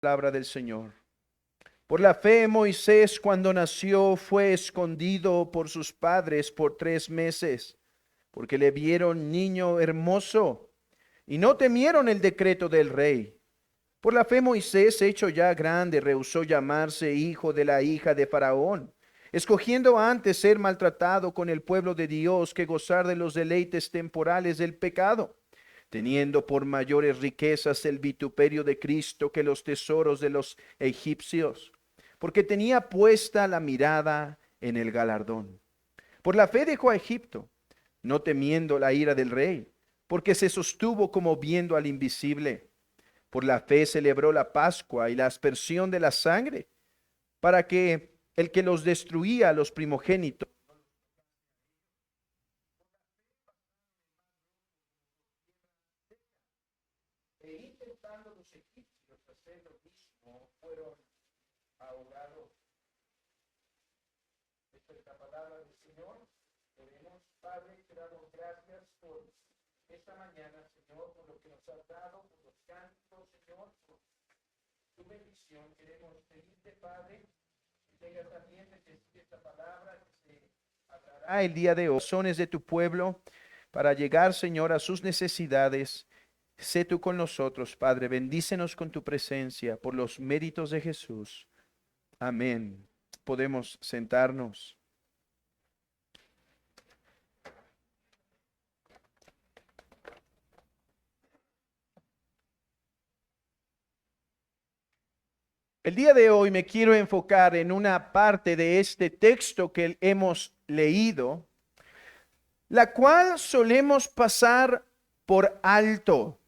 Palabra del Señor. Por la fe, Moisés, cuando nació, fue escondido por sus padres por 3 meses, porque le vieron niño hermoso y no temieron el decreto del rey. Por la fe, Moisés, hecho ya grande, rehusó llamarse hijo de la hija de Faraón, escogiendo antes ser maltratado con el pueblo de Dios que gozar de los deleites temporales del pecado, teniendo por mayores riquezas el vituperio de Cristo que los tesoros de los egipcios, porque tenía puesta la mirada en el galardón. Por la fe dejó a Egipto, no temiendo la ira del rey, porque se sostuvo como viendo al invisible. Por la fe celebró la Pascua y la aspersión de la sangre, para que el que los destruía, los primogénitos, e intentando los egipcios hacer lo mismo, fueron ahogados. Esta es la palabra del Señor. Oremos. Padre, te damos gracias por esta mañana, Señor, por lo que nos has dado, por los cantos, Señor, por tu bendición. Queremos pedirte, Padre, que tengas también esta palabra que se hablará el día de hoy, razones de tu pueblo, para llegar, Señor, a sus necesidades. Sé tú con nosotros, Padre. Bendícenos con tu presencia por los méritos de Jesús. Amén. Podemos sentarnos. El día de hoy me quiero enfocar en una parte de este texto que hemos leído, la cual solemos pasar por alto.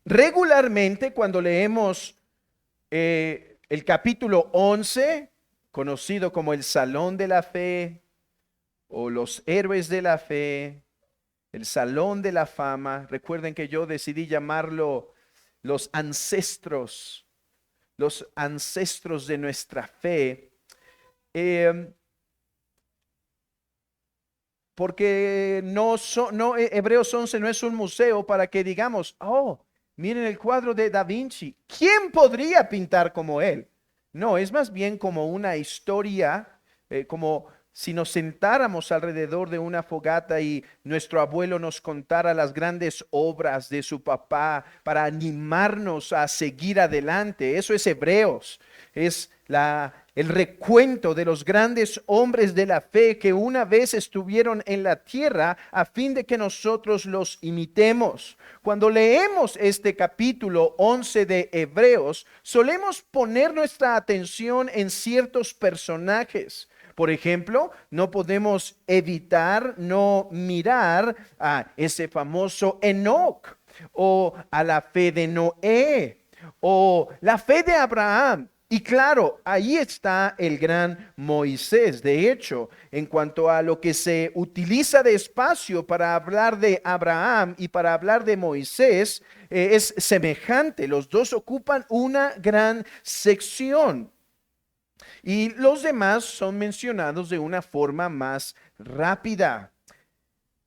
Regularmente cuando leemos el capítulo 11, conocido como el Salón de la Fe o los Héroes de la Fe, el Salón de la Fama, recuerden que yo decidí llamarlo los ancestros de nuestra fe, porque Hebreos 11 no es un museo para que digamos, oh, miren el cuadro de Da Vinci, ¿quién podría pintar como él? No, es más bien como una historia, como si nos sentáramos alrededor de una fogata y nuestro abuelo nos contara las grandes obras de su papá para animarnos a seguir adelante. Eso es Hebreos, es el recuento de los grandes hombres de la fe que una vez estuvieron en la tierra a fin de que nosotros los imitemos. Cuando leemos este capítulo 11 de Hebreos, solemos poner nuestra atención en ciertos personajes. Por ejemplo, no podemos evitar no mirar a ese famoso Enoc, o a la fe de Noé, o la fe de Abraham. Y claro, ahí está el gran Moisés. De hecho, en cuanto a lo que se utiliza de espacio para hablar de Abraham y para hablar de Moisés, es semejante. Los dos ocupan una gran sección. Y los demás son mencionados de una forma más rápida.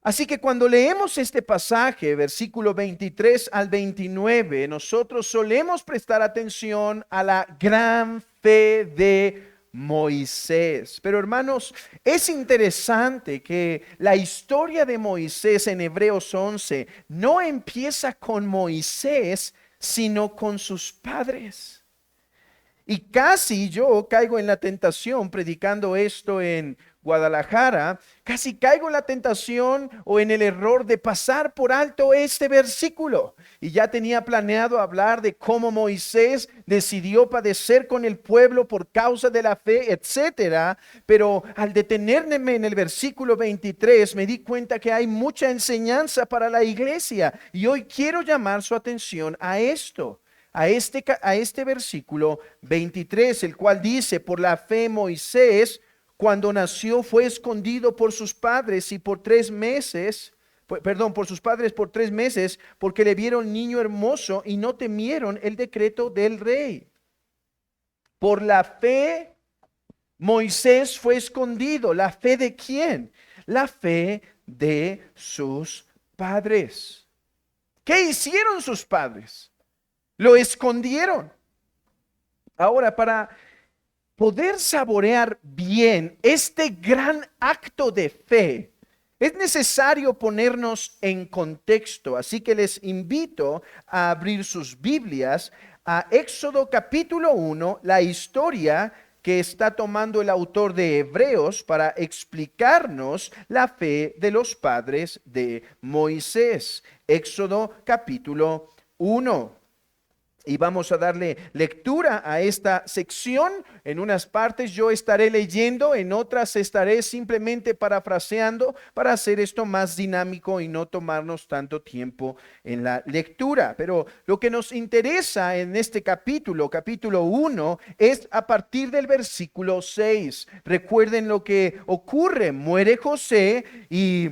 Así que cuando leemos este pasaje, versículo 23 al 29, nosotros solemos prestar atención a la gran fe de Moisés. Pero hermanos, es interesante que la historia de Moisés en Hebreos 11 no empieza con Moisés, sino con sus padres. Y casi yo caigo en la tentación predicando esto en Guadalajara, casi caigo en la tentación o en el error de pasar por alto este versículo. Y ya tenía planeado hablar de cómo Moisés decidió padecer con el pueblo por causa de la fe, etcétera. Pero al detenerme en el versículo 23, me di cuenta que hay mucha enseñanza para la iglesia. Y hoy quiero llamar su atención a esto. A este versículo 23, el cual dice, por la fe Moisés, cuando nació, fue escondido por sus padres y por 3 meses, por sus padres por 3 meses, porque le vieron niño hermoso y no temieron el decreto del rey. Por la fe Moisés fue escondido. ¿La fe de quién? La fe de sus padres. ¿Qué hicieron sus padres? lo escondieron. Ahora, para poder saborear bien este gran acto de fe, es necesario ponernos en contexto. Así que les invito a abrir sus Biblias a Éxodo capítulo 1, la historia que está tomando el autor de Hebreos para explicarnos la fe de los padres de Moisés. Éxodo capítulo 1. Y vamos a darle lectura a esta sección. En unas partes yo estaré leyendo, en otras estaré simplemente parafraseando para hacer esto más dinámico y no tomarnos tanto tiempo en la lectura. Pero lo que nos interesa en este capítulo 1, es a partir del versículo 6. Recuerden lo que ocurre. Muere José y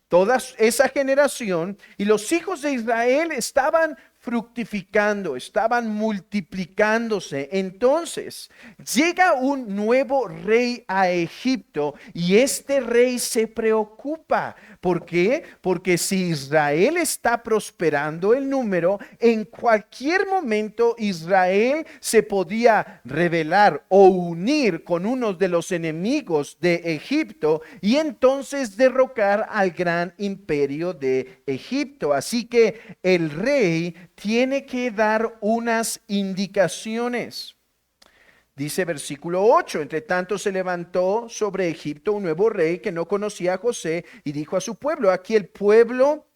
toda esa generación, y los hijos de Israel estaban fructificando, estaban multiplicándose. Entonces llega un nuevo rey a Egipto y este rey se preocupa. ¿Por qué? Porque si Israel está prosperando el número, en cualquier momento Israel se podía rebelar o unir con uno de los enemigos de Egipto y entonces derrocar al gran imperio de Egipto. Así que el rey tiene que dar unas indicaciones. Dice versículo 8, entre tanto se levantó sobre Egipto un nuevo rey que no conocía a José y dijo a su pueblo: aquí el pueblo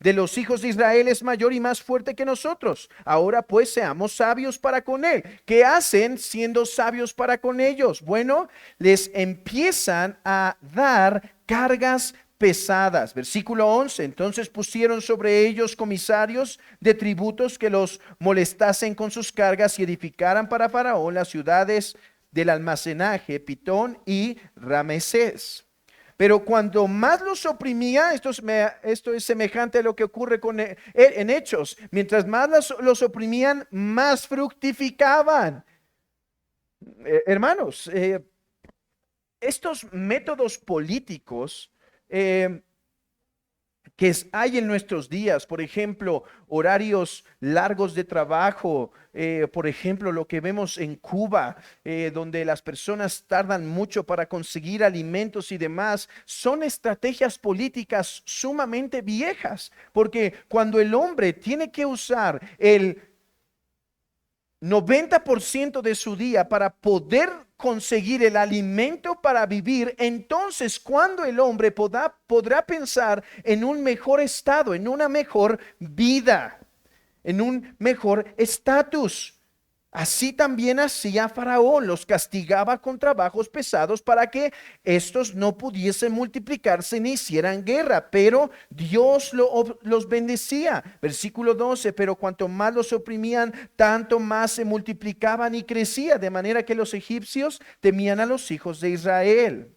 de los hijos de Israel es mayor y más fuerte que nosotros. Ahora pues seamos sabios para con él. ¿Qué hacen siendo sabios para con ellos? Bueno, les empiezan a dar cargas pesadas. Versículo 11, entonces pusieron sobre ellos comisarios de tributos que los molestasen con sus cargas y edificaran para Faraón las ciudades del almacenaje, Pitón y Ramesés. Pero cuando más los oprimía, esto es semejante a lo que ocurre en Hechos, mientras más los oprimían, más fructificaban. Hermanos, estos métodos políticos hay en nuestros días, por ejemplo, horarios largos de trabajo, por ejemplo, lo que vemos en Cuba, donde las personas tardan mucho para conseguir alimentos y demás, son estrategias políticas sumamente viejas, porque cuando el hombre tiene que usar el 90% de su día para poder conseguir el alimento para vivir, entonces cuando el hombre podrá pensar en un mejor estado, en una mejor vida, en un mejor estatus. Así también hacía Faraón, los castigaba con trabajos pesados para que estos no pudiesen multiplicarse ni hicieran guerra, pero Dios los bendecía. Versículo 12, pero cuanto más los oprimían, tanto más se multiplicaban y crecía, de manera que los egipcios temían a los hijos de Israel.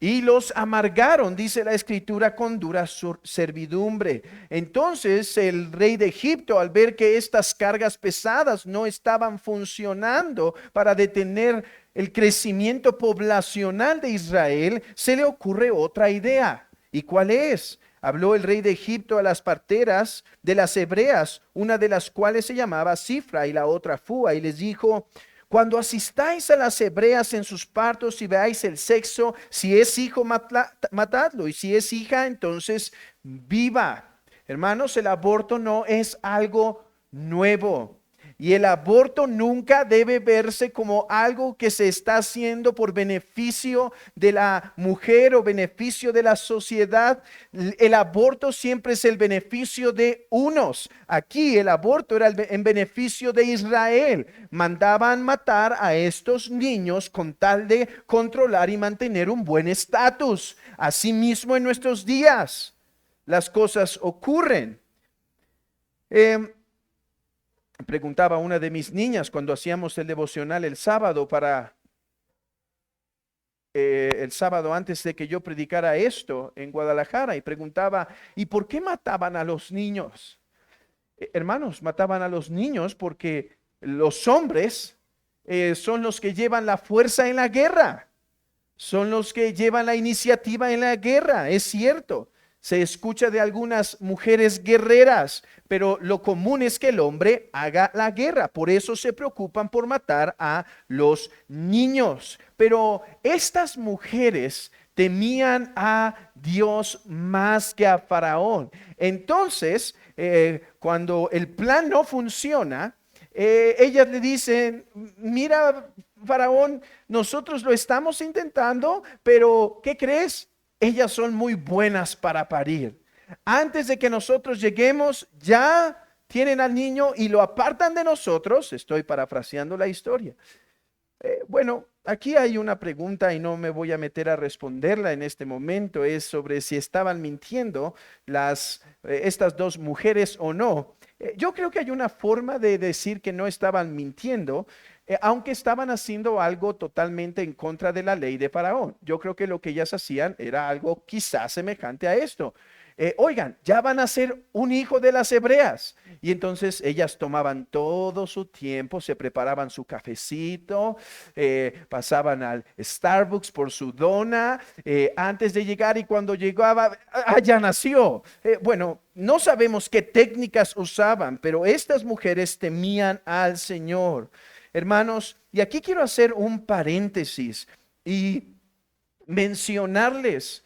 Y los amargaron, dice la escritura, con dura servidumbre. Entonces el rey de Egipto, al ver que estas cargas pesadas no estaban funcionando para detener el crecimiento poblacional de Israel, se le ocurre otra idea. ¿Y cuál es? Habló el rey de Egipto a las parteras de las hebreas, una de las cuales se llamaba Cifra y la otra Fua, y les dijo: cuando asistáis a las hebreas en sus partos y veáis el sexo, si es hijo, matadlo, y si es hija, entonces viva. Hermanos, el aborto no es algo nuevo. Y el aborto nunca debe verse como algo que se está haciendo por beneficio de la mujer o beneficio de la sociedad. El aborto siempre es el beneficio de unos. Aquí el aborto era en beneficio de Israel. Mandaban matar a estos niños con tal de controlar y mantener un buen estatus. Asimismo, en nuestros días las cosas ocurren. Preguntaba a una de mis niñas cuando hacíamos el devocional el sábado el sábado antes de que yo predicara esto en Guadalajara, y preguntaba: ¿y por qué mataban a los niños? Hermanos, mataban a los niños porque los hombres son los que llevan la fuerza en la guerra, son los que llevan la iniciativa en la guerra, es cierto. Se escucha de algunas mujeres guerreras, pero lo común es que el hombre haga la guerra. Por eso se preocupan por matar a los niños. Pero estas mujeres temían a Dios más que a Faraón. Entonces, cuando el plan no funciona, ellas le dicen, mira, Faraón, nosotros lo estamos intentando, pero ¿qué crees? Ellas son muy buenas para parir. Antes de que nosotros lleguemos, ya tienen al niño y lo apartan de nosotros. Estoy parafraseando la historia. Bueno, aquí hay una pregunta y no me voy a meter a responderla en este momento. Es sobre si estaban mintiendo estas dos mujeres o no. Yo creo que hay una forma de decir que no estaban mintiendo, aunque estaban haciendo algo totalmente en contra de la ley de Faraón. Yo creo que lo que ellas hacían era algo quizás semejante a esto. Oigan, ya van a ser un hijo de las hebreas. Y entonces ellas tomaban todo su tiempo, se preparaban su cafecito, pasaban al Starbucks por su dona antes de llegar, y cuando llegaba, ya nació. Bueno, no sabemos qué técnicas usaban, pero estas mujeres temían al Señor. Hermanos, y aquí quiero hacer un paréntesis y mencionarles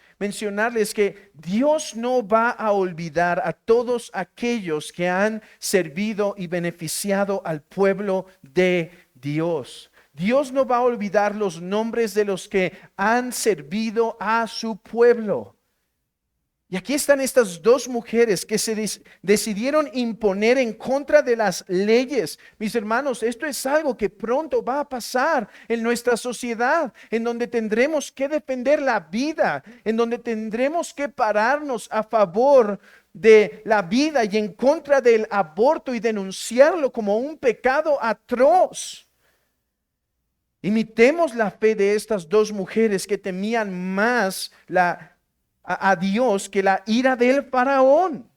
que Dios no va a olvidar a todos aquellos que han servido y beneficiado al pueblo de Dios. Dios no va a olvidar los nombres de los que han servido a su pueblo. Y aquí están estas dos mujeres que se decidieron imponer en contra de las leyes. Mis hermanos, esto es algo que pronto va a pasar en nuestra sociedad, en donde tendremos que defender la vida, en donde tendremos que pararnos a favor de la vida y en contra del aborto y denunciarlo como un pecado atroz. Imitemos la fe de estas dos mujeres que temían más a Dios que la ira del faraón,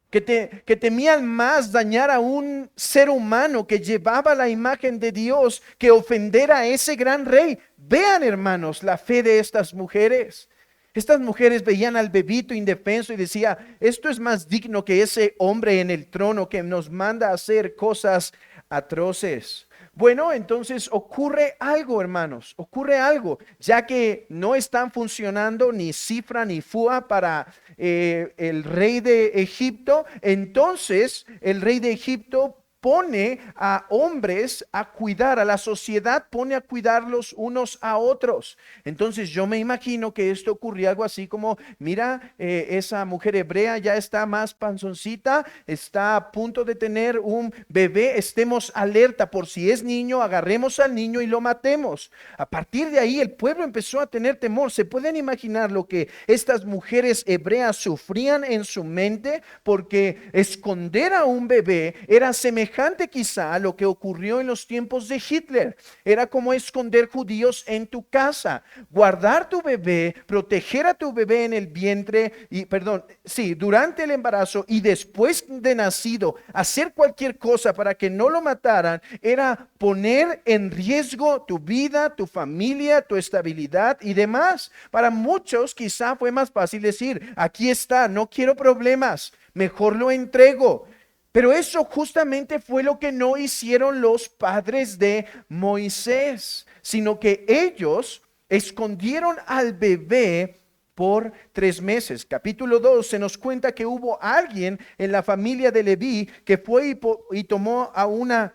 que temían más dañar a un ser humano que llevaba la imagen de Dios que ofender a ese gran rey. Vean, hermanos, la fe de estas mujeres. Estas mujeres veían al bebito indefenso y decía, esto es más digno que ese hombre en el trono que nos manda a hacer cosas atroces. Bueno, entonces ocurre algo, hermanos, ocurre algo, ya que no están funcionando ni Cifra ni Fua para el rey de Egipto. Entonces el rey de Egipto pone a hombres a cuidar, a la sociedad pone a cuidarlos unos a otros. Entonces yo me imagino que esto ocurría algo así como, mira, esa mujer hebrea ya está más panzoncita, está a punto de tener un bebé, estemos alerta por si es niño, agarremos al niño y lo matemos. A partir de ahí el pueblo empezó a tener temor. ¿Se pueden imaginar lo que estas mujeres hebreas sufrían en su mente? Porque esconder a un bebé era semejante quizá a lo que ocurrió en los tiempos de Hitler. Era como esconder judíos en tu casa, guardar tu bebé, proteger a tu bebé en el vientre y, perdón, sí, durante el embarazo y después de nacido, hacer cualquier cosa para que no lo mataran, era poner en riesgo tu vida, tu familia, tu estabilidad y demás. Para muchos quizá fue más fácil decir, aquí está, no quiero problemas, mejor lo entrego. Pero eso justamente fue lo que no hicieron los padres de Moisés, sino que ellos escondieron al bebé por 3 meses. Capítulo 2 se nos cuenta que hubo alguien en la familia de Leví que fue y tomó a una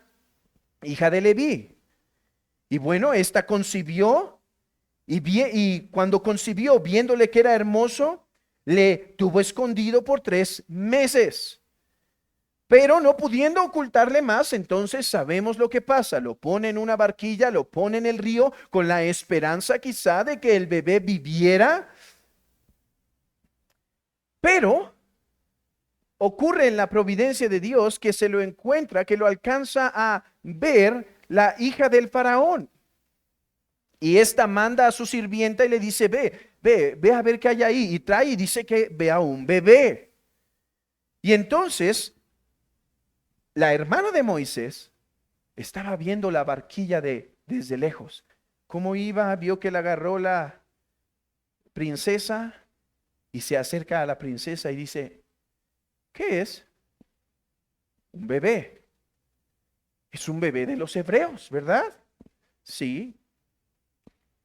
hija de Leví. Y bueno, esta concibió y cuando concibió, viéndole que era hermoso, le tuvo escondido por 3 meses. Pero no pudiendo ocultarle más, entonces sabemos lo que pasa. Lo pone en una barquilla, lo pone en el río con la esperanza quizá de que el bebé viviera. Pero ocurre en la providencia de Dios que se lo encuentra, que lo alcanza a ver la hija del faraón. Y esta manda a su sirvienta y le dice, ve a ver qué hay ahí. Y trae y dice que vea un bebé. Y entonces la hermana de Moisés estaba viendo la barquilla desde lejos. ¿Cómo iba? Vio que la agarró la princesa y se acerca a la princesa y dice, ¿qué es? Un bebé. Es un bebé de los hebreos, ¿verdad? Sí,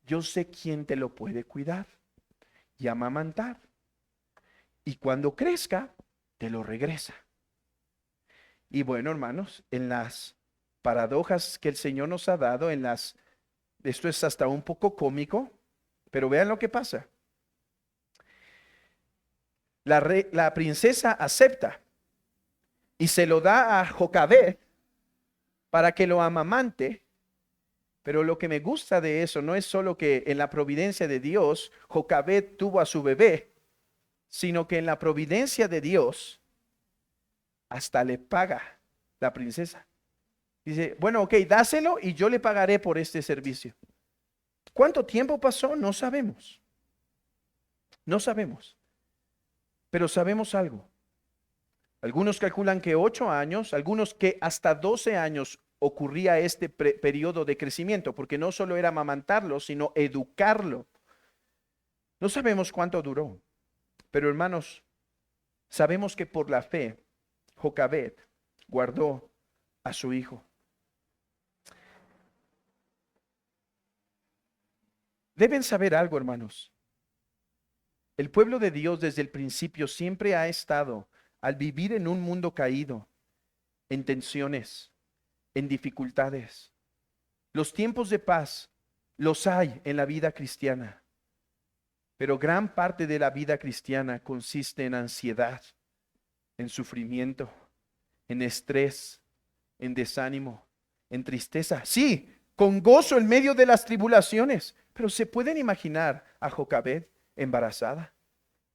yo sé quién te lo puede cuidar y amamantar. Y cuando crezca, te lo regresa. Y bueno, hermanos, en las paradojas que el Señor nos ha dado, esto es hasta un poco cómico, pero vean lo que pasa. La princesa acepta y se lo da a Jocabed para que lo amamante. Pero lo que me gusta de eso no es solo que en la providencia de Dios Jocabed tuvo a su bebé, sino que en la providencia de Dios hasta le paga la princesa. Dice, bueno, ok, dáselo y yo le pagaré por este servicio. ¿Cuánto tiempo pasó? No sabemos. No sabemos. Pero sabemos algo. Algunos calculan que 8 años, algunos que hasta 12 años ocurría este periodo de crecimiento, porque no solo era amamantarlo, sino educarlo. No sabemos cuánto duró, pero hermanos, sabemos que por la fe, Jocabed guardó a su hijo. Deben saber algo, hermanos. El pueblo de Dios desde el principio siempre ha estado, al vivir en un mundo caído, en tensiones, en dificultades. Los tiempos de paz los hay en la vida cristiana, pero gran parte de la vida cristiana consiste en ansiedad, en sufrimiento, en estrés, en desánimo, en tristeza. Sí, con gozo en medio de las tribulaciones, pero ¿se pueden imaginar a Jocabed embarazada?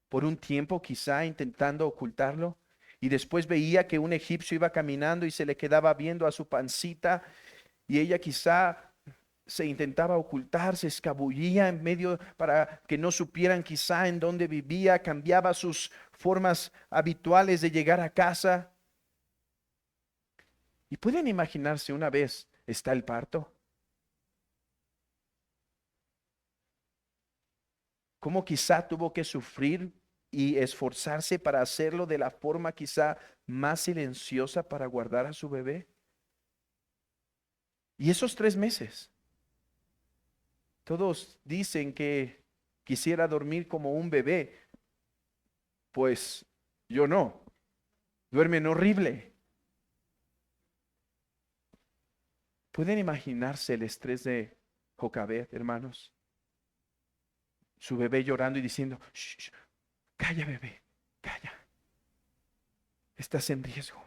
Por un tiempo quizá intentando ocultarlo, y después veía que un egipcio iba caminando y se le quedaba viendo a su pancita, y ella quizá se intentaba ocultar, se escabullía en medio para que no supieran quizá en dónde vivía, cambiaba sus formas habituales de llegar a casa. Y pueden imaginarse, una vez está el parto, cómo quizá tuvo que sufrir y esforzarse para hacerlo de la forma quizá más silenciosa para guardar a su bebé. Y esos 3 meses, todos dicen que quisiera dormir como un bebé, pues yo no, duermen horrible. ¿Pueden imaginarse el estrés de Jocabed, hermanos? Su bebé llorando y diciendo, "Shh, shh, calla bebé, calla, estás en riesgo".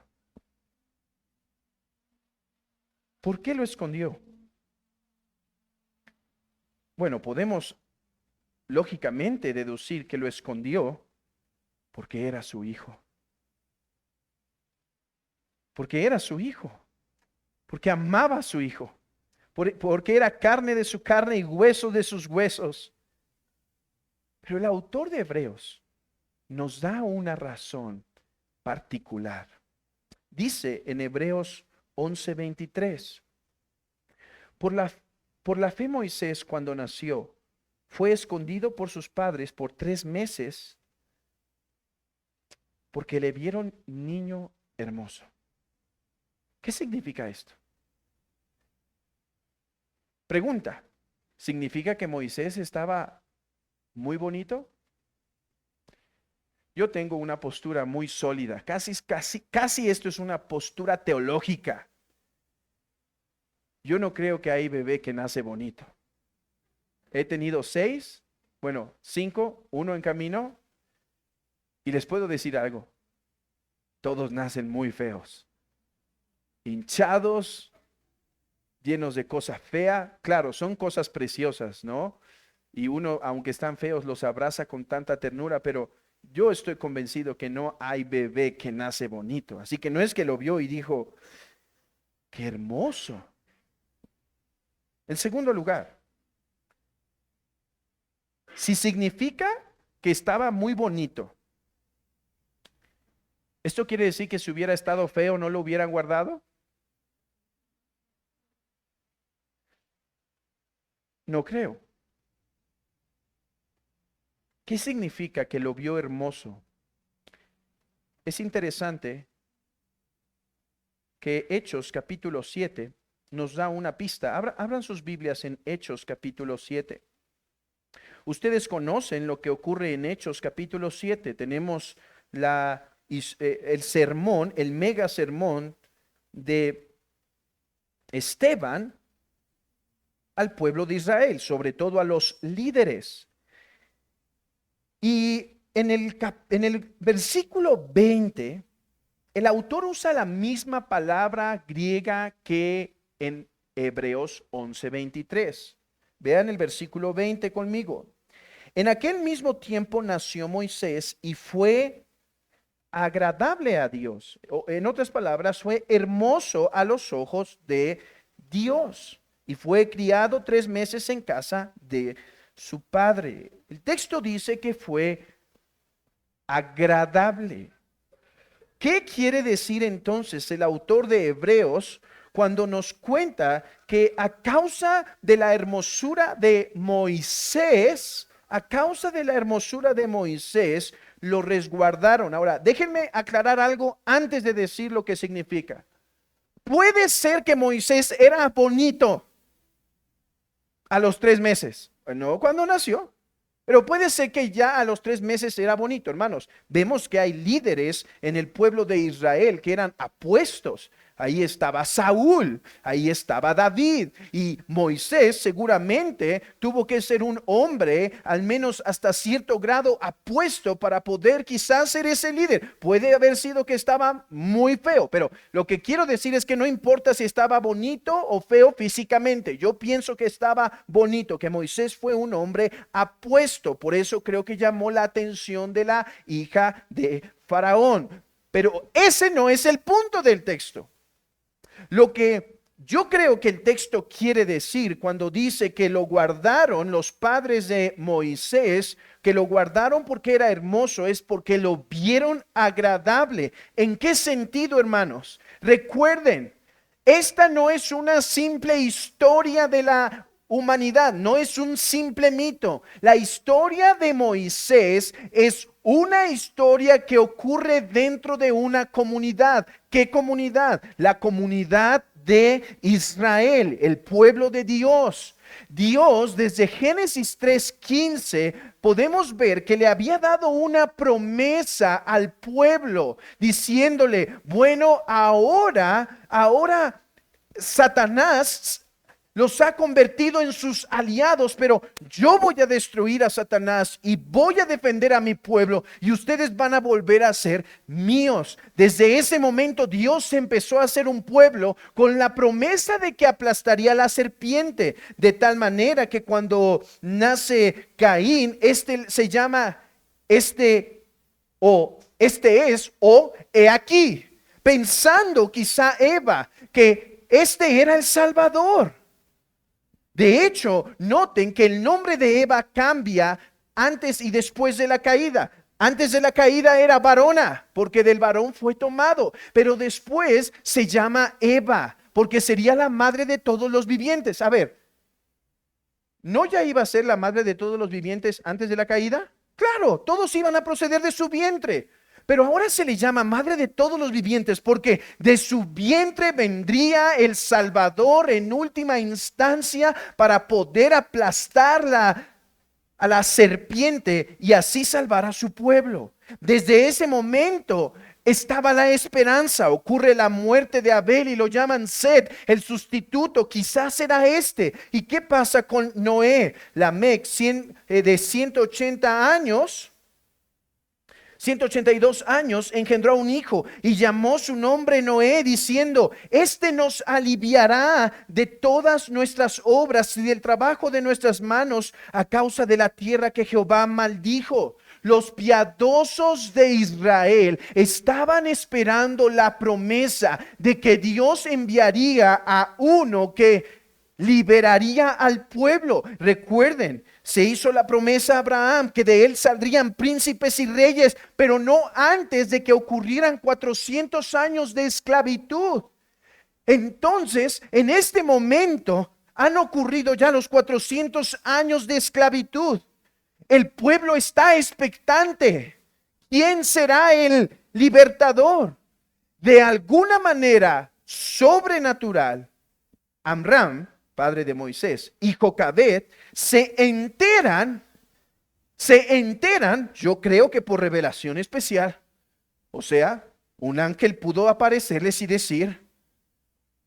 ¿Por qué lo escondió? Bueno, podemos lógicamente deducir que lo escondió porque era su hijo. Porque era su hijo. Porque amaba a su hijo. Porque era carne de su carne y hueso de sus huesos. Pero el autor de Hebreos nos da una razón particular. Dice en Hebreos 11:23, por la, por la fe Moisés cuando nació, fue escondido por sus padres por 3 meses porque le vieron niño hermoso. ¿Qué significa esto? Pregunta, ¿significa que Moisés estaba muy bonito? Yo tengo una postura muy sólida, casi esto es una postura teológica. Yo no creo que hay bebé que nace bonito. He tenido 6, bueno, 5, uno en camino, y les puedo decir algo, todos nacen muy feos, hinchados, llenos de cosas feas. Claro, son cosas preciosas, ¿no? Y uno, aunque están feos, los abraza con tanta ternura, pero yo estoy convencido que no hay bebé que nace bonito. Así que no es que lo vio y dijo, qué hermoso. En segundo lugar, si significa que estaba muy bonito, ¿esto quiere decir que si hubiera estado feo no lo hubieran guardado? No creo. ¿Qué significa que lo vio hermoso? Es interesante que Hechos capítulo 7 nos da una pista. Abran sus Biblias en Hechos capítulo 7. Ustedes conocen lo que ocurre en Hechos capítulo 7. Tenemos el sermón, el mega sermón de Esteban al pueblo de Israel, sobre todo a los líderes. Y en el versículo 20, el autor usa la misma palabra griega que en Hebreos 11:23. Vean el versículo 20 conmigo. En aquel mismo tiempo nació Moisés y fue agradable a Dios. O, en otras palabras, fue hermoso a los ojos de Dios. Y fue criado 3 meses en casa de su padre. El texto dice que fue agradable. ¿Qué quiere decir entonces el autor de Hebreos cuando nos cuenta que a causa de la hermosura de Moisés, lo resguardaron? Ahora, déjenme aclarar algo antes de decir lo que significa. Puede ser que Moisés era bonito a los 3 meses, no cuando nació. Pero puede ser que ya a los 3 meses era bonito, hermanos. Vemos que hay líderes en el pueblo de Israel que eran apuestos. Ahí estaba Saúl, ahí estaba David, y Moisés seguramente tuvo que ser un hombre al menos hasta cierto grado apuesto para poder quizás ser ese líder. Puede haber sido que estaba muy feo, pero lo que quiero decir es que no importa si estaba bonito o feo físicamente. Yo pienso que estaba bonito, que Moisés fue un hombre apuesto. Por eso creo que llamó la atención de la hija de Faraón. Pero ese no es el punto del texto. Lo que yo creo que el texto quiere decir cuando dice que lo guardaron los padres de Moisés, que lo guardaron porque era hermoso, es porque lo vieron agradable. ¿En qué sentido, hermanos? Recuerden, esta no es una simple historia de la humanidad, no es un simple mito. La historia de Moisés es una historia que ocurre dentro de una comunidad. ¿Qué comunidad? La comunidad de Israel, el pueblo de Dios. Dios, desde Génesis 3:15, podemos ver que le había dado una promesa al pueblo, diciéndole, bueno, ahora Satanás los ha convertido en sus aliados, pero yo voy a destruir a Satanás y voy a defender a mi pueblo y ustedes van a volver a ser míos. Desde ese momento Dios empezó a hacer un pueblo con la promesa de que aplastaría a la serpiente, de tal manera que cuando nace Caín, se llama he aquí, pensando quizá Eva que era el Salvador. De hecho, noten que el nombre de Eva cambia antes y después de la caída. Antes de la caída era varona, porque del varón fue tomado. Pero después se llama Eva, porque sería la madre de todos los vivientes. A ver, ¿no ya iba a ser la madre de todos los vivientes antes de la caída? Claro, todos iban a proceder de su vientre. Pero ahora se le llama madre de todos los vivientes porque de su vientre vendría el Salvador en última instancia para poder aplastar a la serpiente y así salvar a su pueblo. Desde ese momento estaba la esperanza. Ocurre la muerte de Abel y lo llaman Set, el sustituto. Quizás era este. ¿Y qué pasa con Noé? Lamec, de 180 años. 182 años engendró un hijo y llamó su nombre Noé, diciendo, este nos aliviará de todas nuestras obras y del trabajo de nuestras manos a causa de la tierra que Jehová maldijo. Los piadosos de Israel estaban esperando la promesa de que Dios enviaría a uno que liberaría al pueblo. Recuerden, se hizo la promesa a Abraham que de él saldrían príncipes y reyes, pero no antes de que ocurrieran 400 años de esclavitud. Entonces, en este momento han ocurrido ya los 400 años de esclavitud. El pueblo está expectante. ¿Quién será el libertador? De alguna manera sobrenatural, Amram, padre de Moisés, y Jocabed se enteran, yo creo que por revelación especial. O sea, un ángel pudo aparecerles y decir,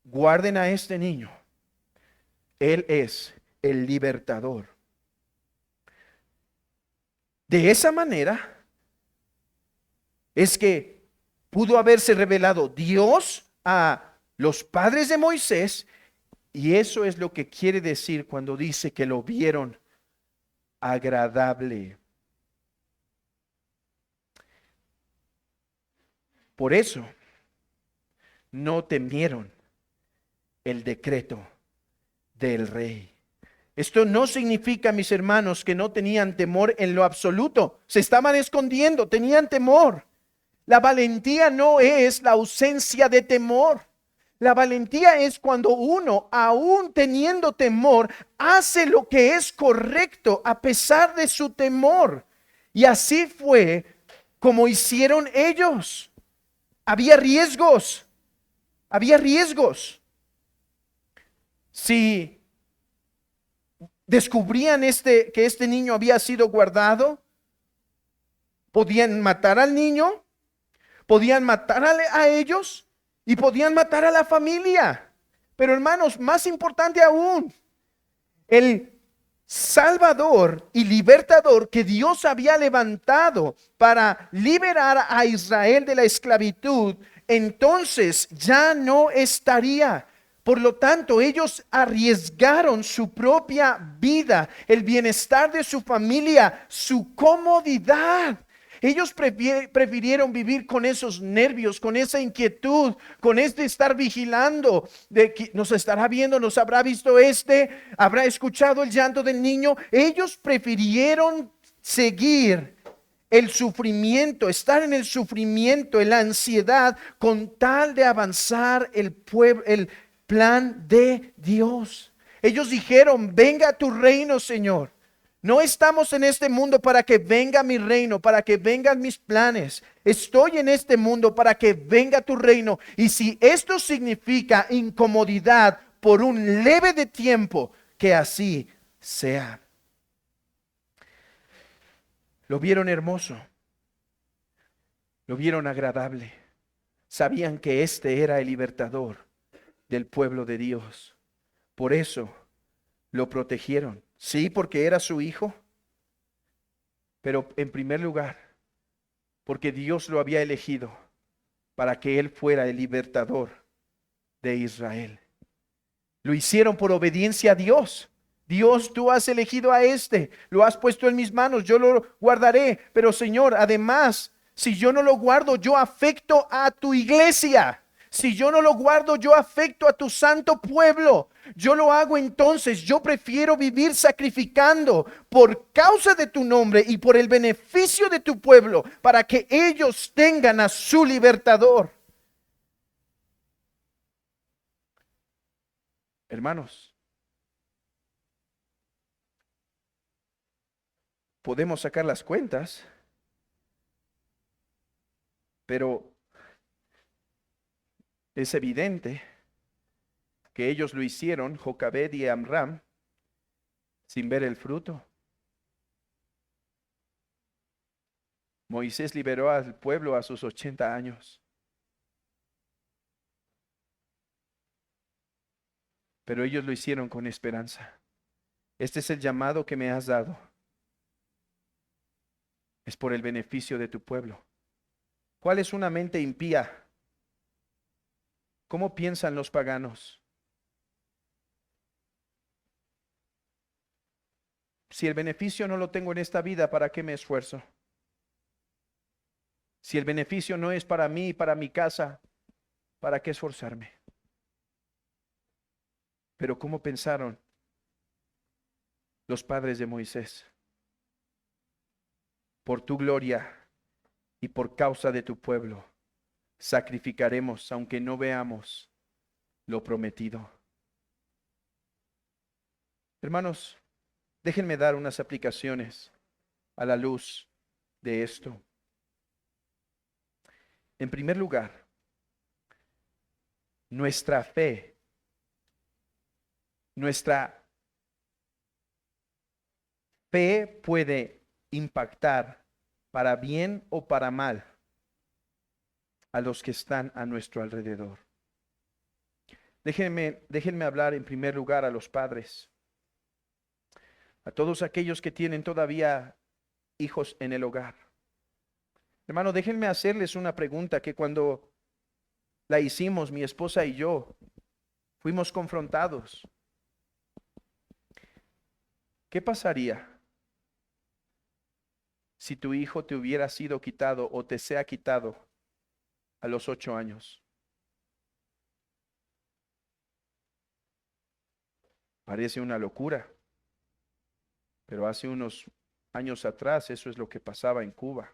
guarden a este niño. Él es el libertador. De esa manera es que pudo haberse revelado Dios a los padres de Moisés, y eso es lo que quiere decir cuando dice que lo vieron agradable. Por eso no temieron el decreto del rey. Esto no significa, mis hermanos, que no tenían temor en lo absoluto. Se estaban escondiendo, tenían temor. La valentía no es la ausencia de temor. La valentía es cuando uno, aún teniendo temor, hace lo que es correcto a pesar de su temor. Y así fue como hicieron ellos. Había riesgos. Había riesgos. Si descubrían que este niño había sido guardado, podían matar al niño, podían matar a ellos y podían matar a la familia. Pero hermanos, más importante aún, el Salvador y libertador que Dios había levantado para liberar a Israel de la esclavitud, entonces ya no estaría. Por lo tanto, ellos arriesgaron su propia vida, el bienestar de su familia, su comodidad. Ellos prefirieron vivir con esos nervios, con esa inquietud, con este estar vigilando de que nos estará viendo, nos habrá visto habrá escuchado el llanto del niño. Ellos prefirieron seguir el sufrimiento, estar en el sufrimiento, en la ansiedad, con tal de avanzar el plan de Dios. Ellos dijeron, venga tu reino, Señor. No estamos en este mundo para que venga mi reino, para que vengan mis planes. Estoy en este mundo para que venga tu reino. Y si esto significa incomodidad por un leve de tiempo, que así sea. Lo vieron hermoso. Lo vieron agradable. Sabían que este era el libertador del pueblo de Dios. Por eso lo protegieron. Sí, porque era su hijo, pero en primer lugar, porque Dios lo había elegido para que él fuera el libertador de Israel. Lo hicieron por obediencia a Dios. Dios, tú has elegido a lo has puesto en mis manos, yo lo guardaré. Pero Señor, además, si yo no lo guardo, yo afecto a tu iglesia. Si yo no lo guardo, yo afecto a tu santo pueblo. Yo lo hago entonces, yo prefiero vivir sacrificando por causa de tu nombre y por el beneficio de tu pueblo, para que ellos tengan a su libertador. Hermanos, podemos sacar las cuentas, pero es evidente que ellos lo hicieron, Jocabed y Amram, sin ver el fruto. Moisés liberó al pueblo a sus 80 años. Pero ellos lo hicieron con esperanza. Este es el llamado que me has dado. Es por el beneficio de tu pueblo. ¿Cuál es una mente impía? ¿Cómo piensan los paganos? Si el beneficio no lo tengo en esta vida, ¿para qué me esfuerzo? Si el beneficio no es para mí y para mi casa, ¿para qué esforzarme? Pero ¿cómo pensaron los padres de Moisés? Por tu gloria y por causa de tu pueblo, sacrificaremos aunque no veamos lo prometido. Hermanos, déjenme dar unas aplicaciones a la luz de esto. En primer lugar, nuestra fe, nuestra fe puede impactar para bien o para mal a los que están a nuestro alrededor. Déjenme hablar en primer lugar a los padres, a todos aquellos que tienen todavía hijos en el hogar. Hermano, déjenme hacerles una pregunta que cuando la hicimos, mi esposa y yo, fuimos confrontados. ¿Qué pasaría si tu hijo te hubiera sido quitado o te sea quitado a los 8 años? Parece una locura, pero hace unos años atrás eso es lo que pasaba en Cuba.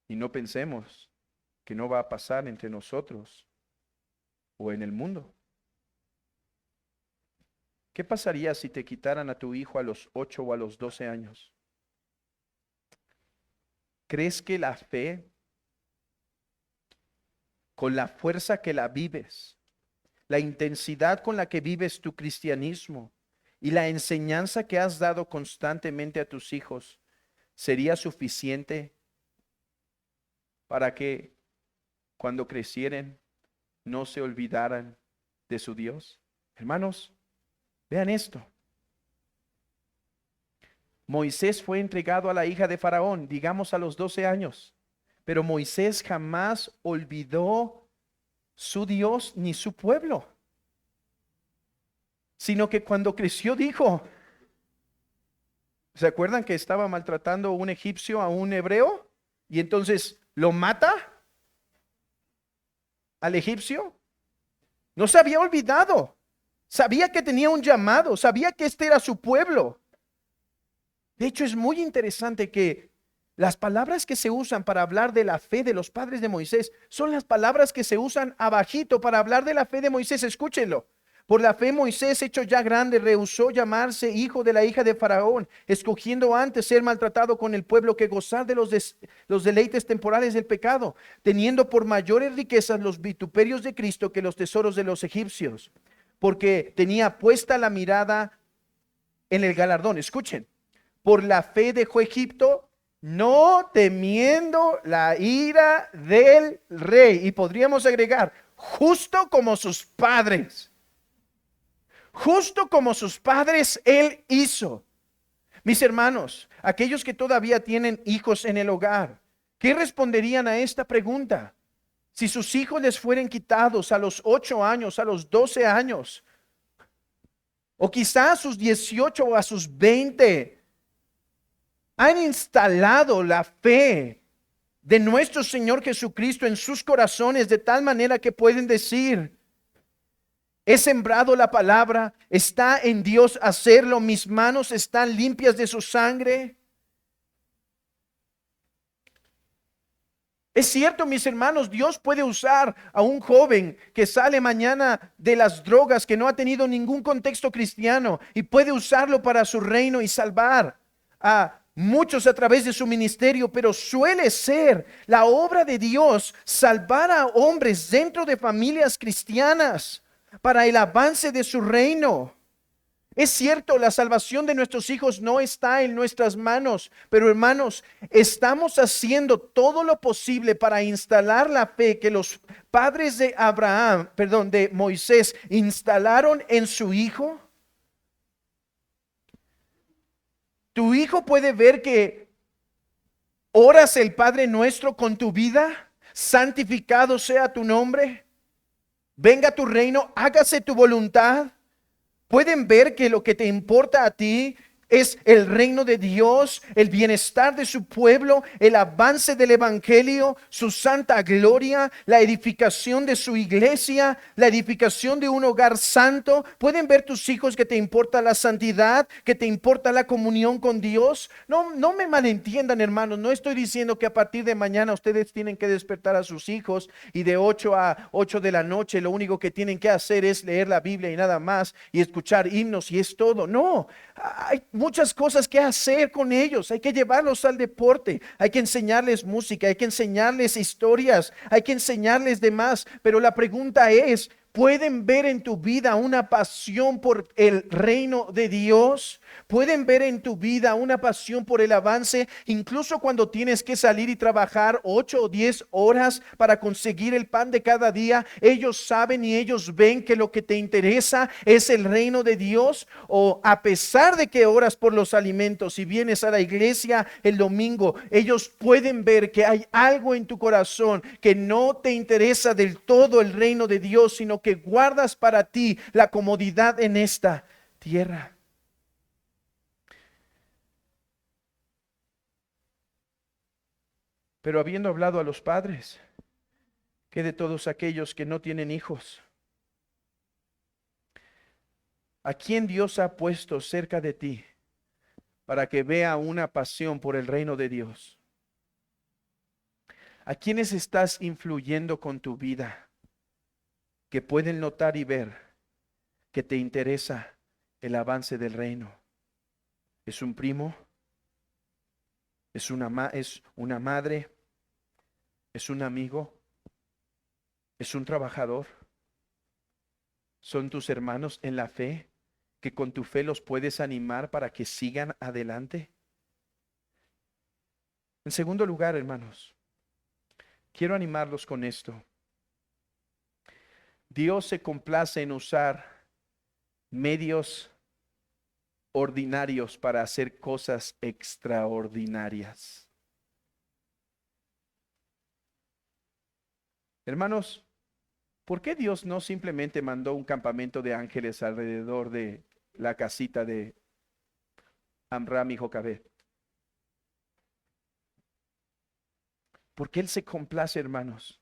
Y no pensemos que no va a pasar entre nosotros o en el mundo. ¿Qué pasaría si te quitaran a tu hijo a los 8 o a los 12 años? ¿Crees que la fe, con la fuerza que la vives, la intensidad con la que vives tu cristianismo y la enseñanza que has dado constantemente a tus hijos, sería suficiente para que cuando crecieren no se olvidaran de su Dios? Hermanos, vean esto. Moisés fue entregado a la hija de Faraón, digamos a los 12 años, pero Moisés jamás olvidó su Dios ni su pueblo, sino que cuando creció dijo, ¿se acuerdan que estaba maltratando un egipcio a un hebreo? Y entonces lo mata al egipcio. No se había olvidado, sabía que tenía un llamado, sabía que este era su pueblo. De hecho, es muy interesante que las palabras que se usan para hablar de la fe de los padres de Moisés son las palabras que se usan abajito para hablar de la fe de Moisés. Escúchenlo. Por la fe Moisés, hecho ya grande, rehusó llamarse hijo de la hija de Faraón, escogiendo antes ser maltratado con el pueblo que gozar de los deleites temporales del pecado, teniendo por mayores riquezas los vituperios de Cristo que los tesoros de los egipcios, porque tenía puesta la mirada en el galardón. Escuchen. Por la fe dejó Egipto, no temiendo la ira del rey. Y podríamos agregar, justo como sus padres. Justo como sus padres, él hizo. Mis hermanos, aquellos que todavía tienen hijos en el hogar, ¿qué responderían a esta pregunta? Si sus hijos les fueran quitados a los 8 años, a los 12 años, o quizás a sus 18 o a sus 20, han instalado la fe de nuestro Señor Jesucristo en sus corazones de tal manera que pueden decir, he sembrado la palabra, está en Dios hacerlo, mis manos están limpias de su sangre. Es cierto, mis hermanos, Dios puede usar a un joven que sale mañana de las drogas, que no ha tenido ningún contexto cristiano, y puede usarlo para su reino y salvar a muchos a través de su ministerio, pero suele ser la obra de Dios salvar a hombres dentro de familias cristianas para el avance de su reino. Es cierto, la salvación de nuestros hijos no está en nuestras manos, pero hermanos, estamos haciendo todo lo posible para instalar la fe que los padres de Moisés instalaron en su hijo. Tu hijo puede ver que oras el Padre Nuestro con tu vida. Santificado sea tu nombre. Venga tu reino, hágase tu voluntad. Pueden ver que lo que te importa a ti es el reino de Dios, el bienestar de su pueblo, el avance del evangelio, su santa gloria, la edificación de su iglesia, la edificación de un hogar santo. Pueden ver tus hijos que te importa la santidad, que te importa la comunión con Dios. No me malentiendan, hermanos, no estoy diciendo que a partir de mañana ustedes tienen que despertar a sus hijos y de 8 a 8 de la noche lo único que tienen que hacer es leer la Biblia y nada más y escuchar himnos y es todo. No, hay muchas cosas que hacer con ellos. Hay que llevarlos al deporte, hay que enseñarles música, hay que enseñarles historias, hay que enseñarles demás. Pero la pregunta es, ¿pueden ver en tu vida una pasión por el reino de Dios? ¿Pueden ver en tu vida una pasión por el avance, incluso cuando tienes que salir y trabajar 8 o 10 horas para conseguir el pan de cada día? Ellos saben y ellos ven que lo que te interesa es el reino de Dios. O a pesar de que oras por los alimentos y vienes a la iglesia el domingo, ellos pueden ver que hay algo en tu corazón que no te interesa del todo el reino de Dios, sino que guardas para ti la comodidad en esta tierra. Pero habiendo hablado a los padres, ¿qué de todos aquellos que no tienen hijos? ¿A quién Dios ha puesto cerca de ti para que vea una pasión por el reino de Dios? ¿A quiénes estás influyendo con tu vida que pueden notar y ver que te interesa el avance del reino? ¿Es un primo? ¿Es una madre? ¿Es un amigo? ¿Es un trabajador? ¿Son tus hermanos en la fe que con tu fe los puedes animar para que sigan adelante? En segundo lugar, hermanos, quiero animarlos con esto. Dios se complace en usar medios ordinarios para hacer cosas extraordinarias. Hermanos, ¿por qué Dios no simplemente mandó un campamento de ángeles alrededor de la casita de Amram y Jocabed? Porque Él se complace, hermanos,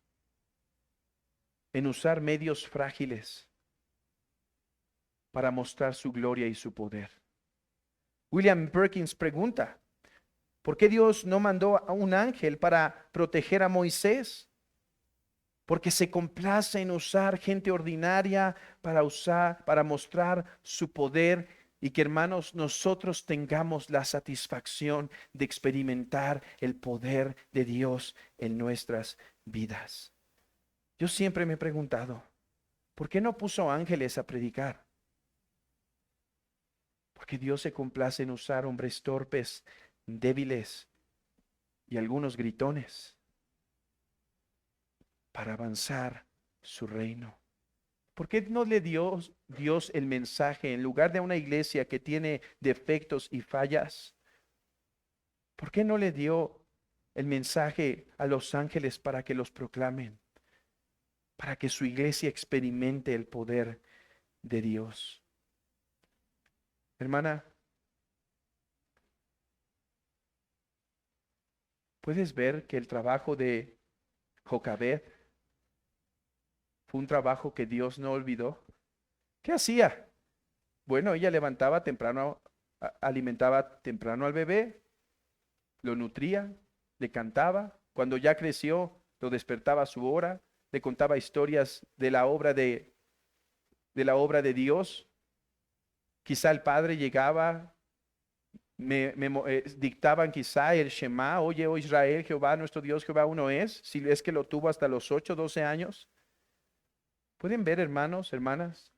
en usar medios frágiles para mostrar su gloria y su poder. William Perkins pregunta, ¿por qué Dios no mandó a un ángel para proteger a Moisés? Porque se complace en usar gente ordinaria para mostrar su poder, y que, hermanos, nosotros tengamos la satisfacción de experimentar el poder de Dios en nuestras vidas. Yo siempre me he preguntado, ¿por qué no puso ángeles a predicar? Porque Dios se complace en usar hombres torpes, débiles y algunos gritones para avanzar su reino. ¿Por qué no le dio Dios el mensaje en lugar de una iglesia que tiene defectos y fallas? ¿Por qué no le dio el mensaje a los ángeles para que los proclamen? Para que su iglesia experimente el poder de Dios. Hermana, ¿puedes ver que el trabajo de Jocabed fue un trabajo que Dios no olvidó? ¿Qué hacía? Bueno, ella levantaba temprano, alimentaba temprano al bebé, lo nutría, le cantaba. Cuando ya creció, lo despertaba a su hora, le contaba historias de la obra de Dios. Quizá el padre llegaba, dictaban quizá el Shema: oye, oh Israel, Jehová nuestro Dios, Jehová uno es, si es que lo tuvo hasta los 8, 12 años. ¿Pueden ver, hermanos, hermanas,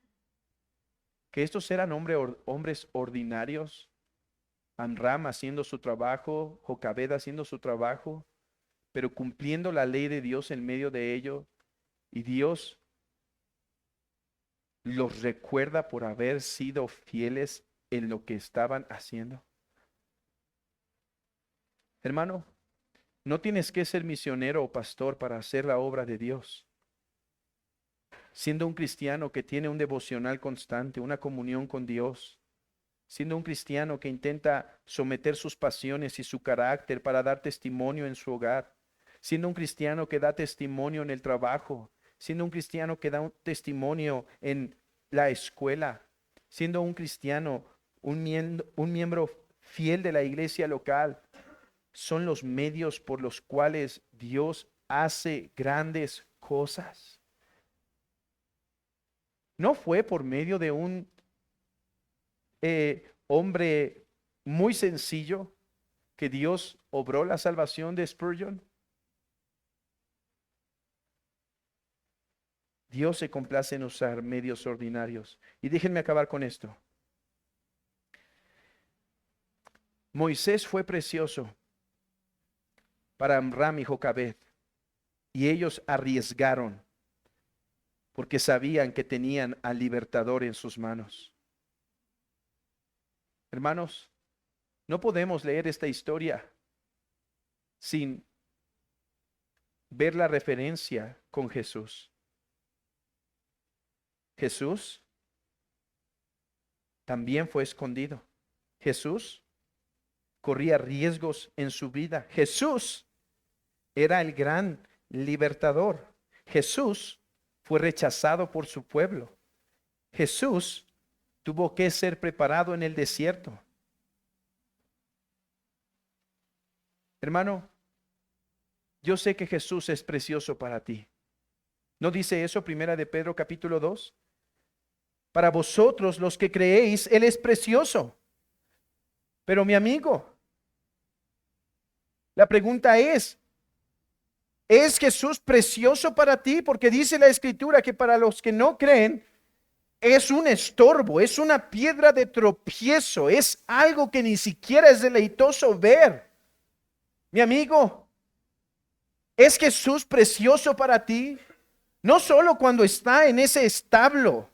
que estos eran hombres ordinarios? Amram haciendo su trabajo, Jocabed haciendo su trabajo, pero cumpliendo la ley de Dios en medio de ello. Y Dios los recuerda por haber sido fieles en lo que estaban haciendo. Hermano, no tienes que ser misionero o pastor para hacer la obra de Dios. Siendo un cristiano que tiene un devocional constante, una comunión con Dios, siendo un cristiano que intenta someter sus pasiones y su carácter para dar testimonio en su hogar, siendo un cristiano que da testimonio en el trabajo, siendo un cristiano que da un testimonio en la escuela, siendo un cristiano, un miembro fiel de la iglesia local, son los medios por los cuales Dios hace grandes cosas. No fue por medio de un hombre muy sencillo que Dios obró la salvación de Spurgeon? Dios se complace en usar medios ordinarios. Y déjenme acabar con esto. Moisés fue precioso para Amram y Jocabed, y ellos arriesgaron porque sabían que tenían al libertador en sus manos. Hermanos, no podemos leer esta historia sin ver la referencia con Jesús. Jesús también fue escondido. Jesús corría riesgos en su vida. Jesús era el gran libertador. Jesús fue rechazado por su pueblo. Jesús tuvo que ser preparado en el desierto. Hermano, yo sé que Jesús es precioso para ti. ¿No dice eso Primera de Pedro capítulo 2? Para vosotros los que creéis, Él es precioso. Pero mi amigo, la pregunta ¿es Jesús precioso para ti? Porque dice la Escritura que para los que no creen es un estorbo, es una piedra de tropiezo, es algo que ni siquiera es deleitoso ver. Mi amigo, ¿es Jesús precioso para ti? No solo cuando está en ese establo.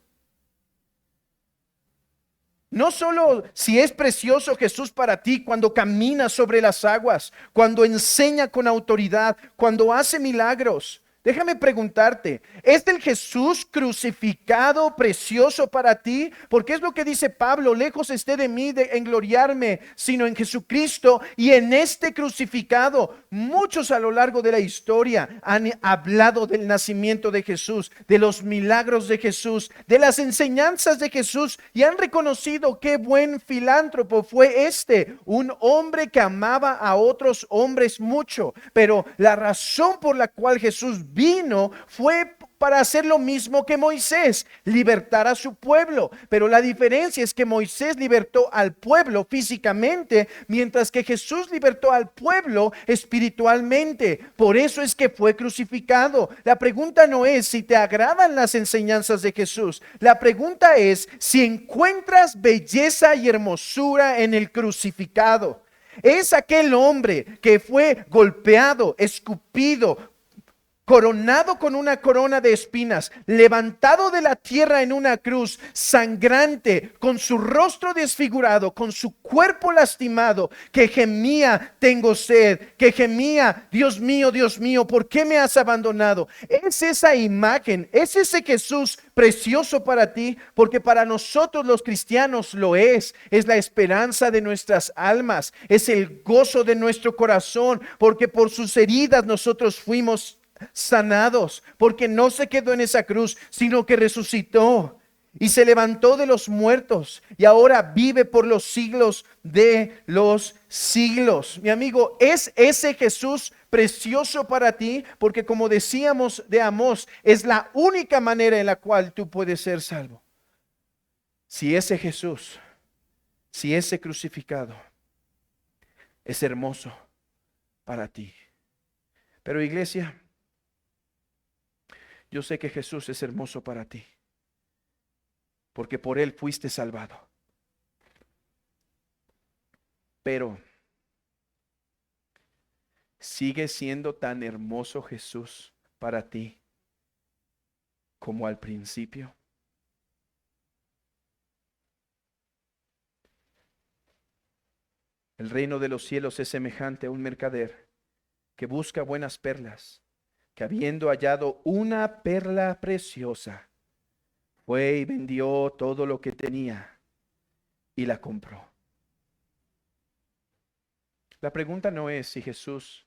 No solo si es precioso Jesús para ti cuando camina sobre las aguas, cuando enseña con autoridad, cuando hace milagros. Déjame preguntarte, ¿es el Jesús crucificado precioso para ti? Porque es lo que dice Pablo: lejos esté de mí de engloriarme, sino en Jesucristo y en este crucificado. Muchos a lo largo de la historia han hablado del nacimiento de Jesús, de los milagros de Jesús, de las enseñanzas de Jesús, y han reconocido qué buen filántropo fue un hombre que amaba a otros hombres mucho. Pero la razón por la cual Jesús vino fue para hacer lo mismo que Moisés, libertar a su pueblo. Pero la diferencia es que Moisés libertó al pueblo físicamente, mientras que Jesús libertó al pueblo espiritualmente. Por eso es que fue crucificado. La pregunta no es si te agradan las enseñanzas de Jesús. La pregunta es si encuentras belleza y hermosura en el crucificado. Es aquel hombre que fue golpeado, escupido, coronado con una corona de espinas, levantado de la tierra en una cruz, sangrante, con su rostro desfigurado, con su cuerpo lastimado, que gemía: tengo sed, que gemía: Dios mío, ¿por qué me has abandonado? Es esa imagen, es ese Jesús precioso para ti, porque para nosotros los cristianos lo es la esperanza de nuestras almas, es el gozo de nuestro corazón, porque por sus heridas nosotros fuimos sanados, porque no se quedó en esa cruz, sino que resucitó y se levantó de los muertos y ahora vive por los siglos de los siglos. Mi amigo, ¿es ese Jesús precioso para ti? Porque como decíamos de Amós, es la única manera en la cual tú puedes ser salvo. Si ese Jesús, si ese crucificado es hermoso para ti. Pero iglesia, yo sé que Jesús es hermoso para ti, porque por Él fuiste salvado. Pero, ¿sigue siendo tan hermoso Jesús para ti como al principio? El reino de los cielos es semejante a un mercader que busca buenas perlas, que habiendo hallado una perla preciosa, fue y vendió todo lo que tenía y la compró. La pregunta no es si Jesús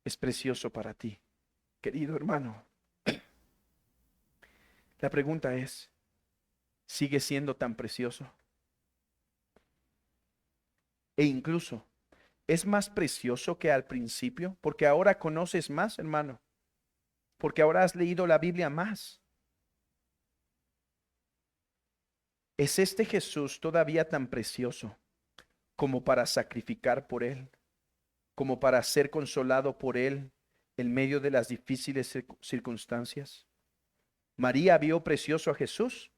es precioso para ti, querido hermano. La pregunta es, ¿sigue siendo tan precioso? E incluso, ¿es más precioso que al principio? Porque ahora conoces más, hermano. Porque ahora has leído la Biblia más. ¿Es este Jesús todavía tan precioso como para sacrificar por Él, como para ser consolado por Él en medio de las difíciles circunstancias. María vio precioso a Jesús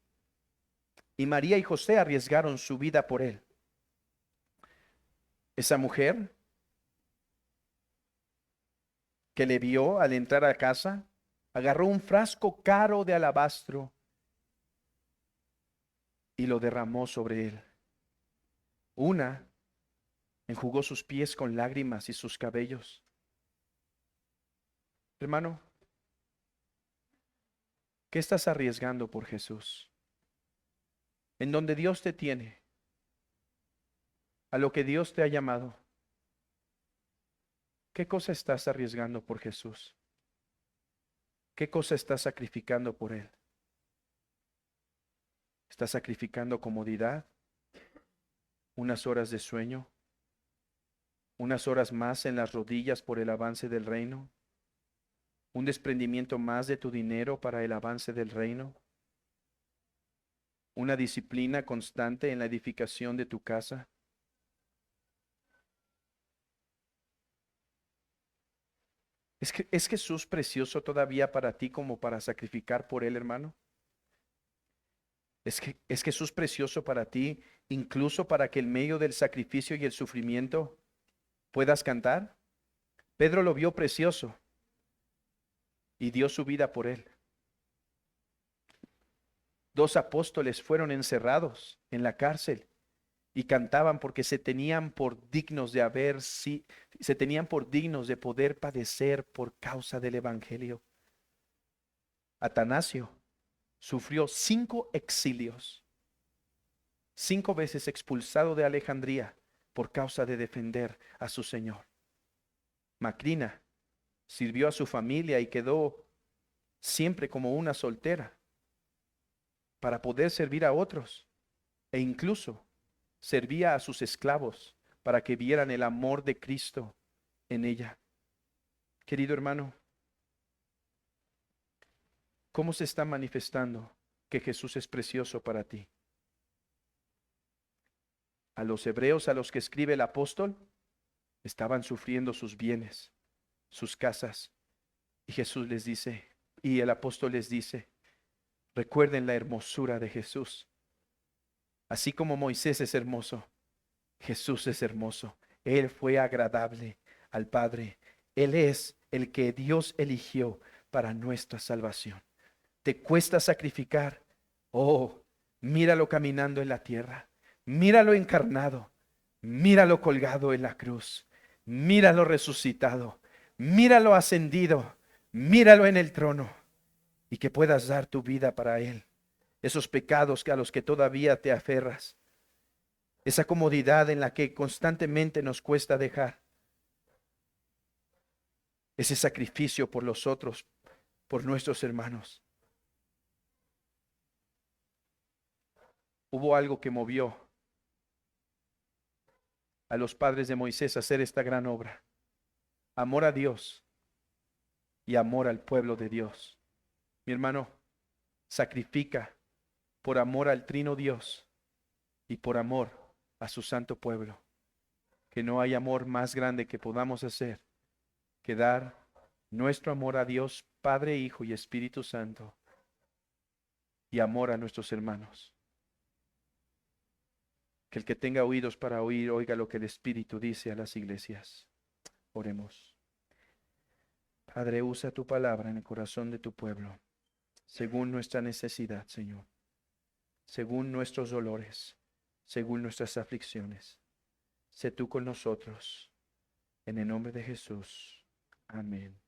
y María y José arriesgaron su vida por Él. Esa mujer que le vio al entrar a casa, agarró un frasco caro de alabastro y lo derramó sobre él. Una enjugó sus pies con lágrimas y sus cabellos. Hermano, ¿qué estás arriesgando por Jesús? En donde Dios te tiene, a lo que Dios te ha llamado, ¿qué cosa estás arriesgando por Jesús? ¿Qué cosa estás sacrificando por Él? ¿Estás sacrificando comodidad? ¿Unas horas de sueño? ¿Unas horas más en las rodillas por el avance del reino? ¿Un desprendimiento más de tu dinero para el avance del reino? ¿Una disciplina constante en la edificación de tu casa? ¿Es Jesús precioso todavía para ti como para sacrificar por Él, hermano? ¿Es Jesús precioso para ti incluso para que en medio del sacrificio y el sufrimiento puedas cantar? Pedro lo vio precioso y dio su vida por Él. 2 apóstoles fueron encerrados en la cárcel y cantaban porque se tenían por dignos de se tenían por dignos de poder padecer por causa del evangelio. Atanasio sufrió 5 exilios, 5 veces expulsado de Alejandría por causa de defender a su Señor. Macrina sirvió a su familia y quedó siempre como una soltera para poder servir a otros, e incluso servía a sus esclavos para que vieran el amor de Cristo en ella. Querido hermano, ¿cómo se está manifestando que Jesús es precioso para ti? A los hebreos a los que escribe el apóstol estaban sufriendo sus bienes, sus casas, y Jesús les dice, y el apóstol les dice, recuerden la hermosura de Jesús. Así como Moisés es hermoso, Jesús es hermoso. Él fue agradable al Padre. Él es el que Dios eligió para nuestra salvación. ¿Te cuesta sacrificar? Oh, míralo caminando en la tierra. Míralo encarnado. Míralo colgado en la cruz. Míralo resucitado. Míralo ascendido. Míralo en el trono. Y que puedas dar tu vida para Él. Esos pecados a los que todavía te aferras. Esa comodidad en la que constantemente nos cuesta dejar. Ese sacrificio por los otros, por nuestros hermanos. Hubo algo que movió a los padres de Moisés a hacer esta gran obra. Amor a Dios y amor al pueblo de Dios. Mi hermano, sacrifica por amor al Trino Dios y por amor a su santo pueblo. Que no hay amor más grande que podamos hacer que dar nuestro amor a Dios, Padre, Hijo y Espíritu Santo, y amor a nuestros hermanos. Que el que tenga oídos para oír, oiga lo que el Espíritu dice a las iglesias. Oremos. Padre, usa tu palabra en el corazón de tu pueblo, según nuestra necesidad, Señor, según nuestros dolores, según nuestras aflicciones. Sé tú con nosotros. En el nombre de Jesús. Amén.